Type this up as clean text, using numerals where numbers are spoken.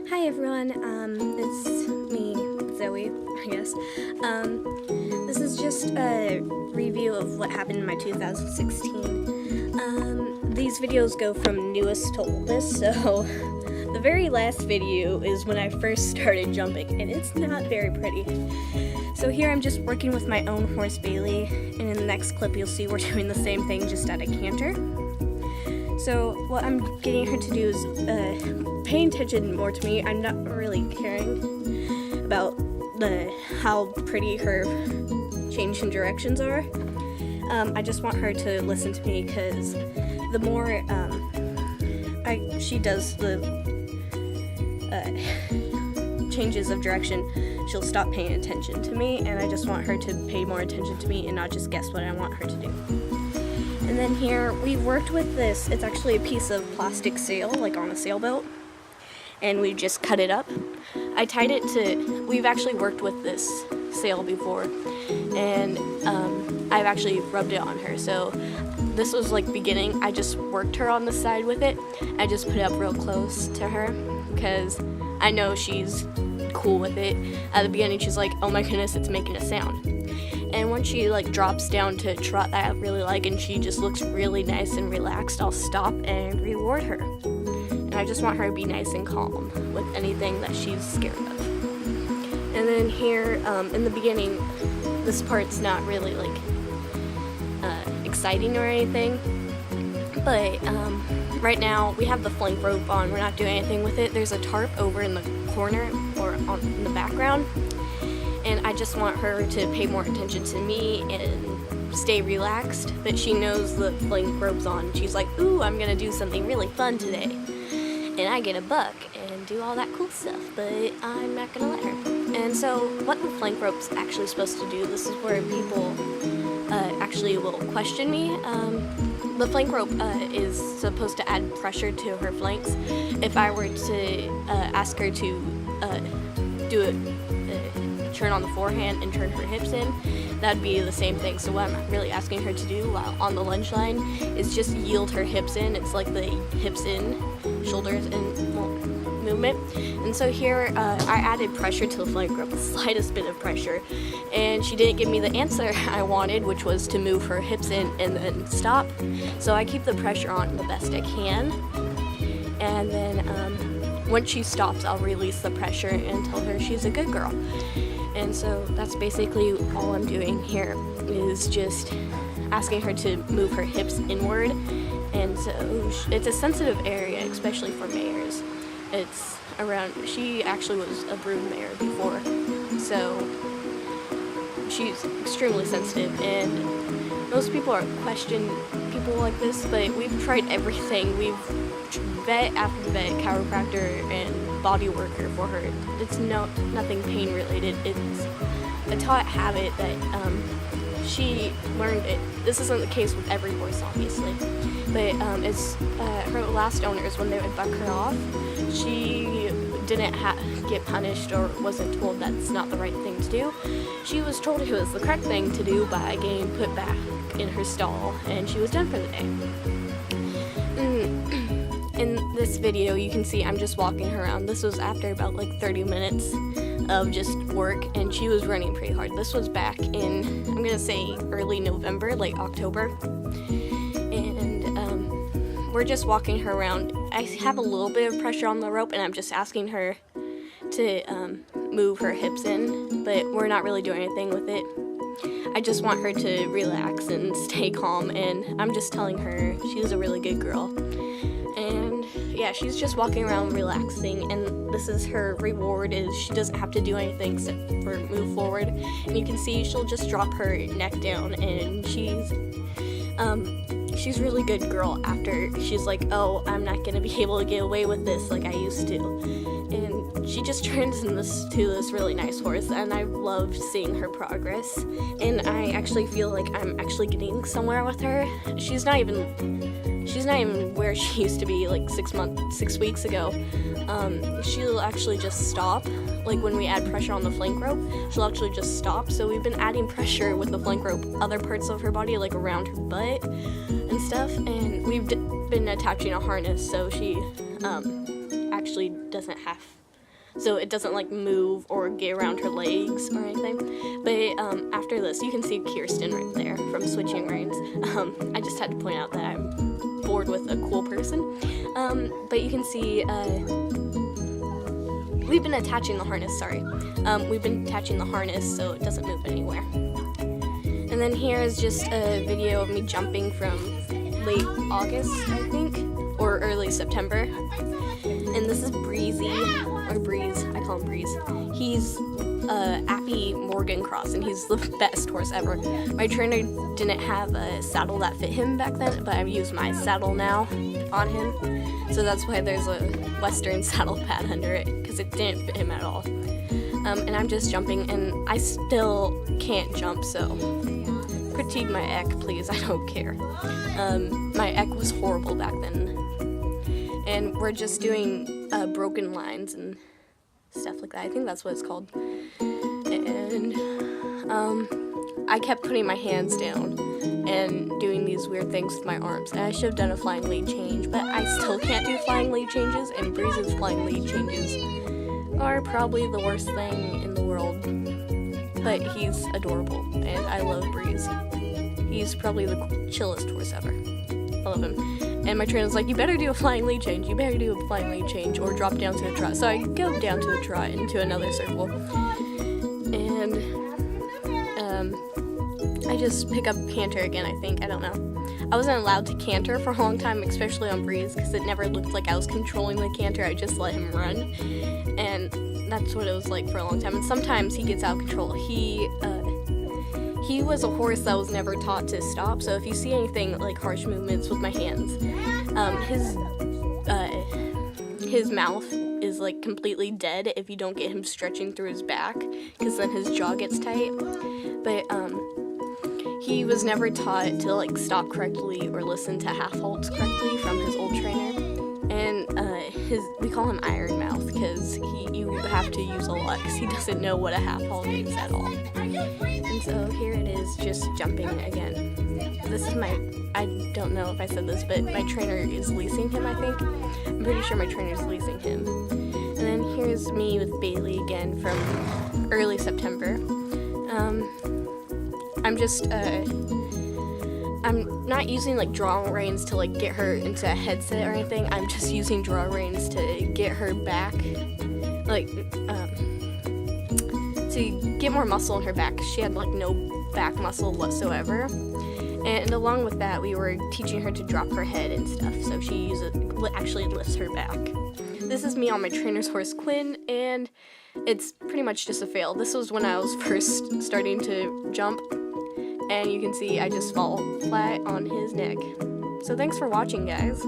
Hi everyone, it's me, Zoe, I guess. This is just a review of what happened in my 2016. These videos go from newest to oldest, so the very last video is when I first started jumping, and it's not very pretty. So here I'm just working with my own horse Bailey, and in the next clip you'll see we're doing the same thing just at a canter. So what I'm getting her to do is paying attention more to me. I'm not really caring about how pretty her change in directions are. I just want her to listen to me, because the more she does the changes of direction, she'll stop paying attention to me, and I just want her to pay more attention to me and not just guess what I want her to do. And then here, we worked with this. It's actually a piece of plastic sail, like on a sailboat, and we just cut it up. I tied it to, we've actually worked with this sail before, and I've actually rubbed it on her. So this was like beginning. I just worked her on the side with it. I just put it up real close to her, because I know she's cool with it. At the beginning, she's like, oh my goodness, it's making a sound. And when she like drops down to trot that I really like, and she just looks really nice and relaxed, I'll stop and reward her. And I just want her to be nice and calm with anything that she's scared of. And then here, in the beginning, this part's not really like exciting or anything, but right now we have the flank rope on. We're not doing anything with it. There's a tarp over in the corner or in the background. And I just want her to pay more attention to me and stay relaxed, but she knows the flank rope's on. She's like, ooh, I'm gonna do something really fun today. And I get a buck and do all that cool stuff, but I'm not gonna let her. And so what the flank rope's actually supposed to do, this is where people actually will question me. The flank rope is supposed to add pressure to her flanks. If I were to ask her to do it, turn on the forehand and turn her hips in, that'd be the same thing. So what I'm really asking her to do while on the lunge line is just yield her hips in. It's like the hips in, shoulders in movement. And so here I added pressure to the flank rope, the slightest bit of pressure, and she didn't give me the answer I wanted, which was to move her hips in and then stop. So I keep the pressure on the best I can, and then once she stops, I'll release the pressure and tell her she's a good girl. And so that's basically all I'm doing here, is just asking her to move her hips inward. And so it's a sensitive area, especially for mares. It's around, she actually was a brood mare before, so she's extremely sensitive, and most people question people like this, but we've tried everything. We've vet after vet, chiropractor, and body worker for her. It's nothing pain related. It's a taught habit that she learned it. This isn't the case with every horse, obviously, but it's her last owners, when they would buck her off, she didn't get punished or wasn't told that's not the right thing to do. She was told it was the correct thing to do by getting put back in her stall, and she was done for the day. In this video, you can see I'm just walking her around. This was after about like 30 minutes of just work, and she was running pretty hard. This was back in, I'm gonna say early November, late October. And we're just walking her around. I have a little bit of pressure on the rope, and I'm just asking her to move her hips in, but we're not really doing anything with it. I just want her to relax and stay calm, and I'm just telling her she's a really good girl. And yeah, she's just walking around relaxing, and this is her reward, is she doesn't have to do anything except for move forward. And you can see she'll just drop her neck down, and she's really good girl after she's like, oh, I'm not gonna be able to get away with this like I used to. And she just turns into this really nice horse, and I love seeing her progress. And I actually feel like I'm actually getting somewhere with her. She's not even where she used to be like 6 weeks ago. She'll actually just stop. Like when we add pressure on the flank rope, she'll actually just stop. So we've been adding pressure with the flank rope, other parts of her body, like around her butt and stuff. And we've been attaching a harness, so she actually doesn't have so it doesn't like move or get around her legs or anything. But after this, you can see Kirsten right there from Switching Reins. I just had to point out that I'm bored with a cool person. But you can see we've been attaching the harness, we've been attaching the harness so it doesn't move anywhere. And then here is just a video of me jumping from late August, I think, or early September. And this is Breezy, or Breeze, I call him Breeze. He's Appy Morgan Cross, and he's the best horse ever. My trainer didn't have a saddle that fit him back then, but I've used my saddle now on him. So that's why there's a Western saddle pad under it, because it didn't fit him at all. And I'm just jumping, and I still can't jump, so critique my eck, please, I don't care. My eck was horrible back then. And we're just doing broken lines and stuff like that. I think that's what it's called. And I kept putting my hands down and doing these weird things with my arms. And I should have done a flying lead change, but I still can't do flying lead changes, and Breeze's flying lead changes are probably the worst thing in the world. But he's adorable, and I love Breeze. He's probably the chillest horse ever. I love him. And my trainer's like, you better do a flying lead change, or drop down to a trot. So I go down to a trot into another circle. And I just pick up canter again, I think. I don't know. I wasn't allowed to canter for a long time, especially on Breeze, because it never looked like I was controlling the canter. I just let him run. And that's what it was like for a long time. And sometimes he gets out of control. He was a horse that was never taught to stop, so if you see anything like harsh movements with my hands, his mouth is like completely dead if you don't get him stretching through his back, because then his jaw gets tight. But he was never taught to like stop correctly or listen to half halts correctly from his old trainer. And we call him Iron Mouth because you have to use a lot because he doesn't know what a half halt is at all. And so here it is, just jumping again. This is I don't know if I said this, but my trainer is leasing him, I think. I'm pretty sure my trainer is leasing him. And then here's me with Bailey again from early September. I'm not using like draw reins to like get her into a headset or anything. I'm just using draw reins to get her back, like to get more muscle in her back. She had like no back muscle whatsoever. And along with that, we were teaching her to drop her head and stuff, so she actually lifts her back. This is me on my trainer's horse Quinn, and it's pretty much just a fail. This was when I was first starting to jump. And you can see I just fall flat on his neck. So thanks for watching, guys.